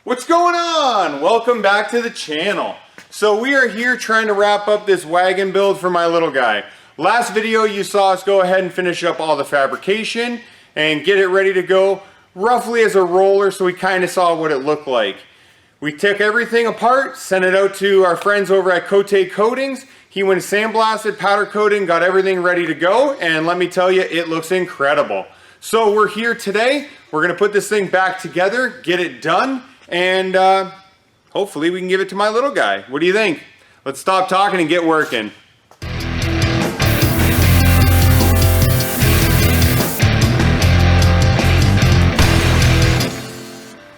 What's going on? Welcome back to the channel. So we are here trying to wrap up this wagon build for my little guy. Last video you saw us go ahead and finish up all the fabrication and get it ready to go roughly as a roller, so we kind of saw what it looked like. We took everything apart, sent it out to our friends over at Coatings. He went sandblasted, powder coating, got everything ready to go, and let me tell you, it looks incredible. So we're here today. We're gonna put this thing back together, get it done, and hopefully we can give it to my little guy. What do you think? Let's stop talking and get working.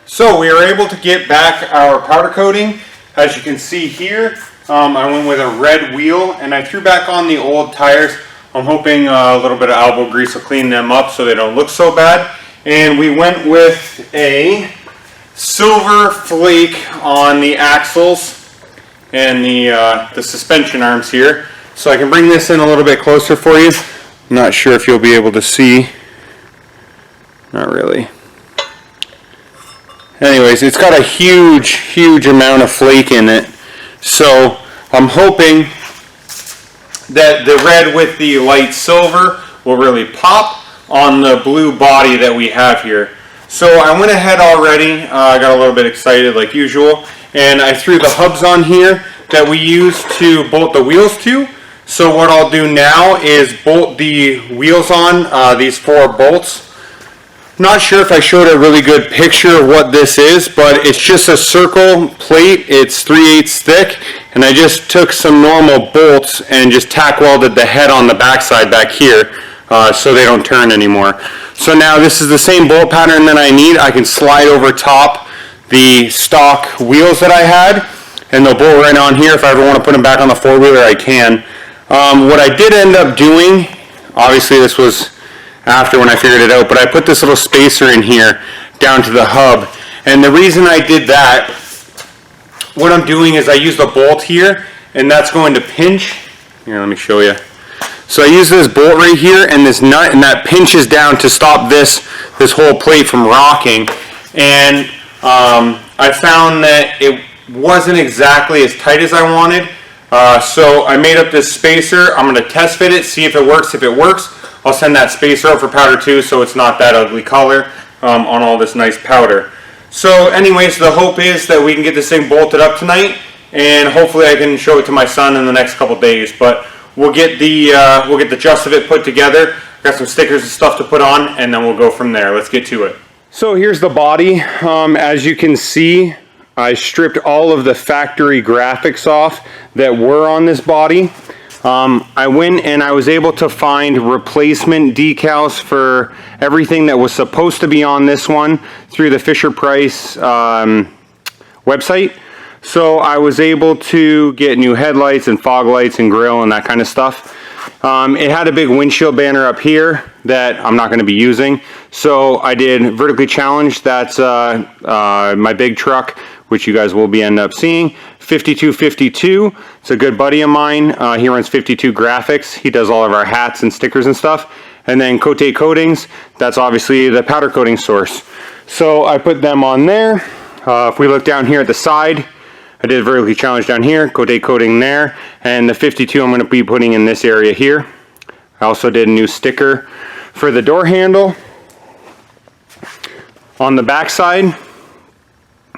So we are able to get back our powder coating. As you can see here, I went with a red wheel and I threw back on the old tires. I'm hoping a little bit of elbow grease will clean them up so they don't look so bad. And we went with a silver flake on the axles and the suspension arms here. So I can bring this in a little bit closer for you. I'm not sure if you'll be able to see. Not really. Anyways, it's got a huge amount of flake in it. So I'm hoping that the red with the light silver will really pop on the blue body that we have here. So I went ahead already, I got a little bit excited like usual, and I threw the hubs on here that we use to bolt the wheels to. So what I'll do now is bolt the wheels on, these 4 bolts. Not sure if I showed a really good picture of what this is, but it's just a circle plate. It's 3/8 thick, and I just took some normal bolts and just tack welded the head on the backside back here so they don't turn anymore. So now this is the same bolt pattern that I need. I can slide over top the stock wheels that I had, and they'll bolt right on here. If I ever want to put them back on the 4-wheeler, I can. What I did end up doing, obviously this was after when I figured it out, but I put this little spacer in here down to the hub. And the reason I did that, what I'm doing is I use the bolt here, and that's going to pinch. Here, let me show you. So I use this bolt right here and this nut, and that pinches down to stop this whole plate from rocking. And I found that it wasn't exactly as tight as I wanted. So I made up this spacer. I'm going to test fit it, see if it works. If it works, I'll send that spacer out for powder too, so it's not that ugly color on all this nice powder. So anyways, the hope is that we can get this thing bolted up tonight, and hopefully I can show it to my son in the next couple days. But we'll get the gist of it put together. Got some stickers and stuff to put on, and then we'll go from there. Let's get to it. So here's the body. As you can see, I stripped all of the factory graphics off that were on this body. I went and I was able to find replacement decals for everything that was supposed to be on this one through the Fisher-Price website. So I was able to get new headlights and fog lights and grill and that kind of stuff. It had a big windshield banner up here that I'm not going to be using. So I did vertically challenged. That's my big truck, which you guys will end up seeing. 5252. It's a good buddy of mine. He runs 52 Graphics. He does all of our hats and stickers and stuff. And then Coatings. That's obviously the powder coating source. So I put them on there. If we look down here at the side, I did vertically challenged down here, coating there, and the 52 I'm going to be putting in this area here. I also did a new sticker for the door handle. On the back side,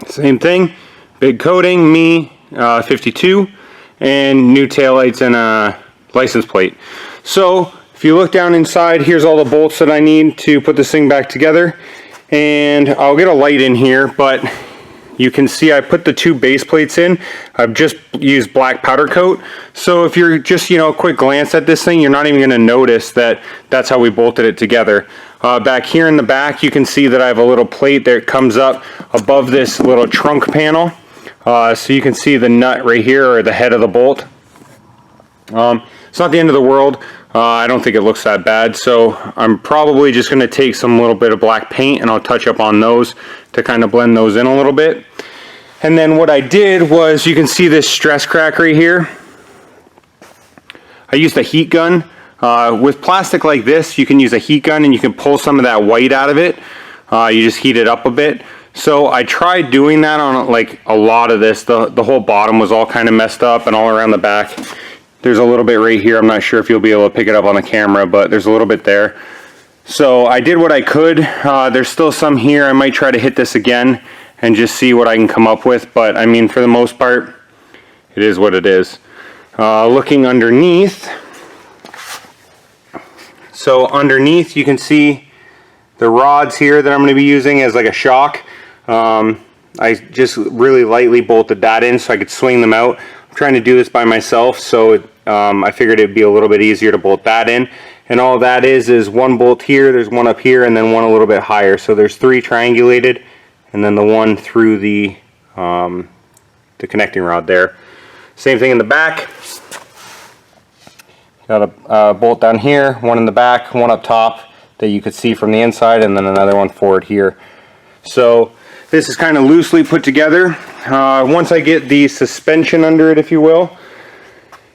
same thing, big coating, me, 52, and new taillights and a license plate. So if you look down inside, here's all the bolts that I need to put this thing back together. And I'll get a light in here, but you can see I put the 2 base plates in. I've just used black powder coat. So if you're just, a quick glance at this thing, you're not even gonna notice that that's how we bolted it together. Back here in the back, you can see that I have a little plate that comes up above this little trunk panel. So you can see the nut right here, or the head of the bolt. It's not the end of the world. I don't think it looks that bad, so I'm probably just going to take some little bit of black paint and I'll touch up on those to kind of blend those in a little bit. And then what I did was, you can see this stress crack right here. I used a heat gun. With plastic like this, you can use a heat gun and you can pull some of that white out of it. You just heat it up a bit. So I tried doing that on like a lot of this. The whole bottom was all kind of messed up, and all around the back. There's a little bit right here. I'm not sure if you'll be able to pick it up on the camera, but there's a little bit there. So I did what I could. There's still some here. I might try to hit this again and just see what I can come up with. But I mean, for the most part, it is what it is. Looking underneath. So underneath you can see the rods here that I'm going to be using as like a shock. I just really lightly bolted that in so I could swing them out. I'm trying to do this by myself, so I figured it'd be a little bit easier to bolt that in. And all that is one bolt here, there's one up here, and then one a little bit higher. So there's 3 triangulated, and then the one through the connecting rod there. Same thing in the back. Got a bolt down here, one in the back, one up top that you could see from the inside, and then another one forward here. So this is kind of loosely put together. Once I get the suspension under it, if you will,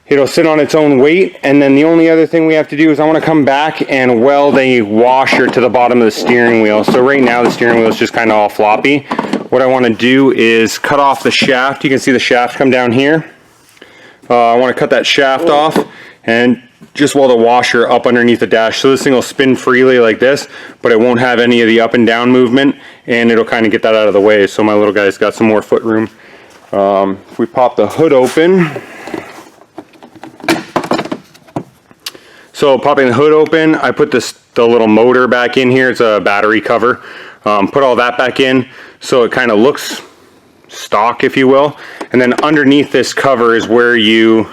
it'll sit on its own weight, and then the only other thing we have to do is I want to come back and weld a washer to the bottom of the steering wheel. So right now the steering wheel is just kind of all floppy. What I want to do is cut off the shaft. You can see the shaft come down here. I want to cut that shaft off and just weld a washer up underneath the dash, so this thing will spin freely like this, but it won't have any of the up and down movement, and it'll kind of get that out of the way, so my little guy's got some more foot room. If we pop the hood open, so popping the hood open, I put the little motor back in here. It's a battery cover. Put all that back in so it kind of looks stock, if you will, and then underneath this cover is where you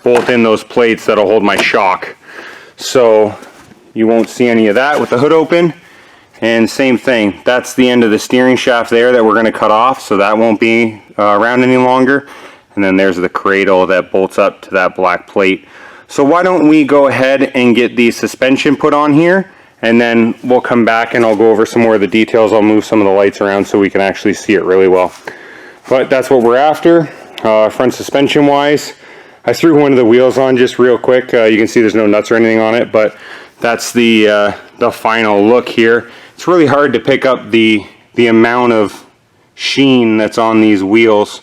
bolt in those plates that'll hold my shock. So you won't see any of that with the hood open. And same thing, that's the end of the steering shaft there that we're going to cut off, so that won't be around any longer. And then there's the cradle that bolts up to that black plate. So why don't we go ahead and get the suspension put on here, and then we'll come back and I'll go over some more of the details. I'll move some of the lights around so we can actually see it really well. But that's what we're after. Front suspension wise, I threw one of the wheels on just real quick. You can see there's no nuts or anything on it, but that's the final look here. It's really hard to pick up the amount of sheen that's on these wheels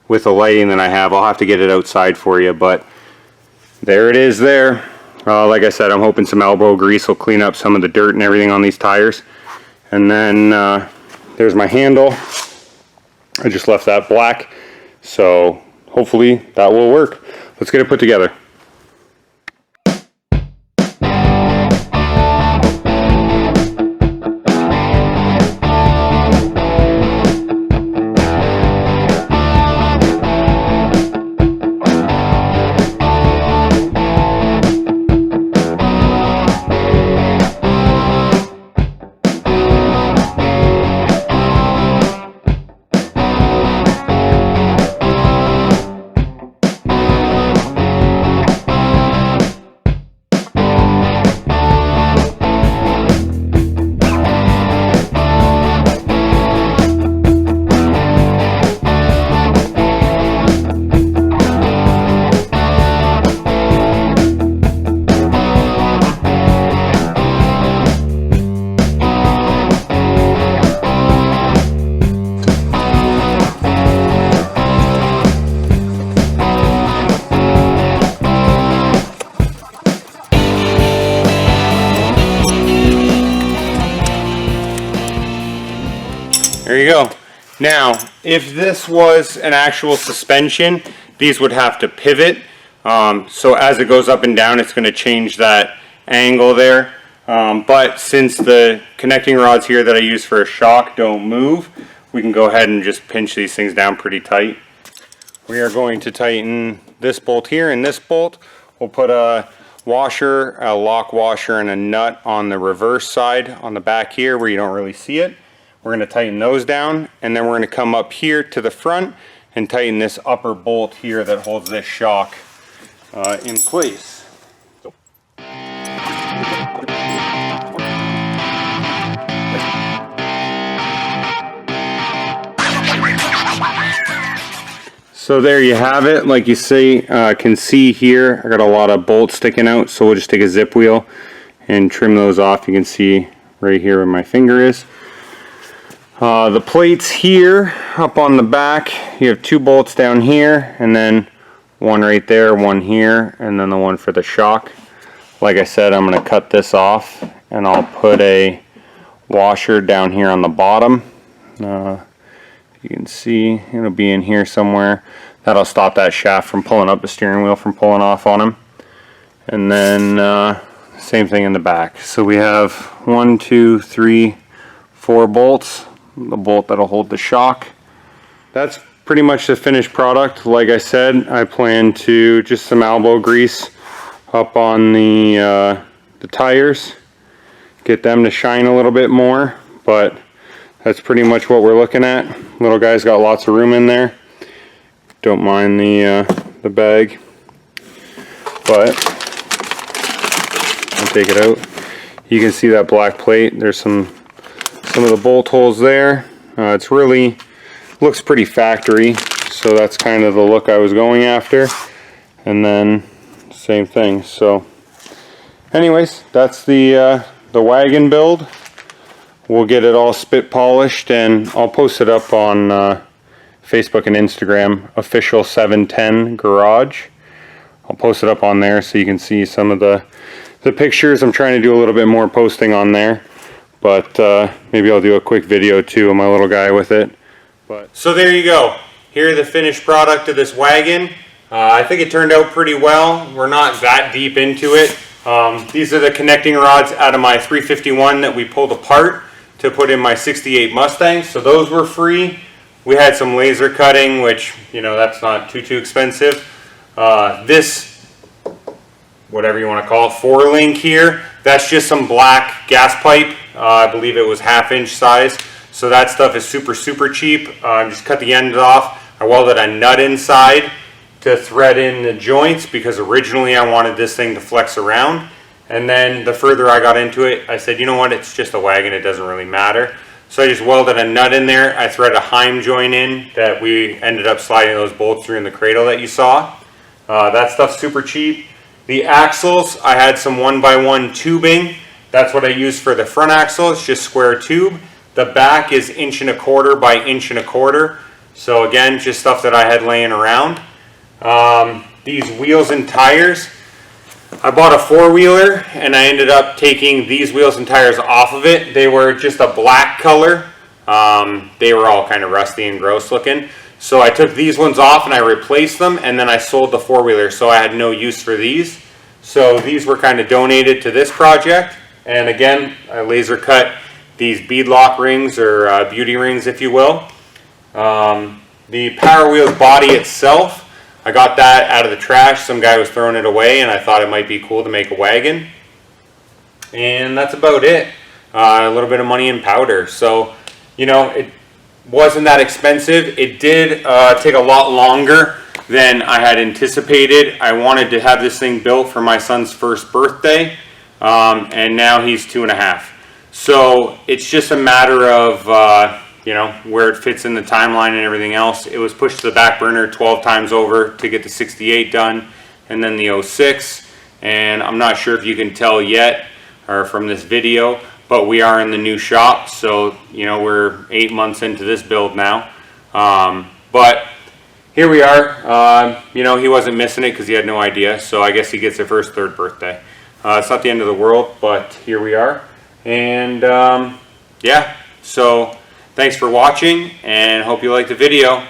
with the lighting that I have. I'll have to get it outside for you, but there it is there. Like I said, I'm hoping some elbow grease will clean up some of the dirt and everything on these tires. And then there's my handle. I just left that black, so hopefully that will work. Let's get it put together. There you go. Now, if this was an actual suspension, these would have to pivot. So as it goes up and down, it's going to change that angle there. But since the connecting rods here that I use for a shock don't move, we can go ahead and just pinch these things down pretty tight. We are going to tighten this bolt here and this bolt. We'll put a washer, a lock washer, and a nut on the reverse side on the back here where you don't really see it. We're going to tighten those down, and then we're going to come up here to the front and tighten this upper bolt here that holds this shock in place. So there you have it. Like you can see here, I got a lot of bolts sticking out, so we'll just take a zip wheel and trim those off. You can see right here where my finger is. The plates here up on the back, you have 2 bolts down here, and then one right there, one here, and then the one for the shock. Like I said, I'm going to cut this off, and I'll put a washer down here on the bottom. You can see it'll be in here somewhere. That'll stop that shaft from pulling up, the steering wheel from pulling off on him. And then same thing in the back. So we have 1, 2, 3, 4 bolts. The bolt that'll hold the shock. That's pretty much the finished product. Like I said, I plan to just some elbow grease up on the tires, get them to shine a little bit more, but that's pretty much what we're looking at. Little guy's got lots of room in there. Don't mind the bag, but I'll take it out. You can see that black plate. There's some of the bolt holes there. It's really looks pretty factory, so that's kind of the look I was going after. And then same thing. So anyways, that's the wagon build. We'll get it all spit polished, and I'll post it up on Facebook and Instagram, official 710 garage. I'll post it up on there so you can see some of the pictures. I'm trying to do a little bit more posting on there, but maybe I'll do a quick video too of my little guy with it. So there you go. Here's the finished product of this wagon. I think it turned out pretty well. We're not that deep into it. These are the connecting rods out of my 351 that we pulled apart to put in my 68 Mustang. So those were free. We had some laser cutting, which, you know, that's not too expensive. This, whatever you want to call it, 4-link here, that's just some black gas pipe. I believe it was 1/2 inch size. So that stuff is super cheap. Just cut the end off. I welded a nut inside to thread in the joints because originally I wanted this thing to flex around. And then the further I got into it, I said, you know what, it's just a wagon, it doesn't really matter. So I just welded a nut in there. I threaded a Heim joint in that we ended up sliding those bolts through in the cradle that you saw. That stuff's super cheap. The axles, I had some 1x1 tubing. That's what I used for the front axle. It's just square tube. The back is 1.25" by 1.25". So again, just stuff that I had laying around. These wheels and tires, I bought a 4-wheeler and I ended up taking these wheels and tires off of it. They were just a black color. They were all kind of rusty and gross looking. So I took these ones off and I replaced them, and then I sold the 4-wheeler, so I had no use for these. So these were kind of donated to this project. And again, I laser cut these beadlock rings, or beauty rings if you will. The Power Wheels body itself, I got that out of the trash. Some guy was throwing it away and I thought it might be cool to make a wagon. And that's about it. A little bit of money in powder. So, you know, it wasn't that expensive. It did take a lot longer than I had anticipated. I wanted to have this thing built for my son's first birthday, and now he's 2.5. So it's just a matter of you know, where it fits in the timeline and everything else. It was pushed to the back burner 12 times over to get the 68 done, and then the 06. And I'm not sure if you can tell yet, or from this video, but we are in the new shop. So, you know, we're 8 months into this build now. But here we are. You know, he wasn't missing it because he had no idea. So I guess he gets it for his 3rd birthday. It's not the end of the world, but here we are. And yeah, so thanks for watching, and hope you liked the video.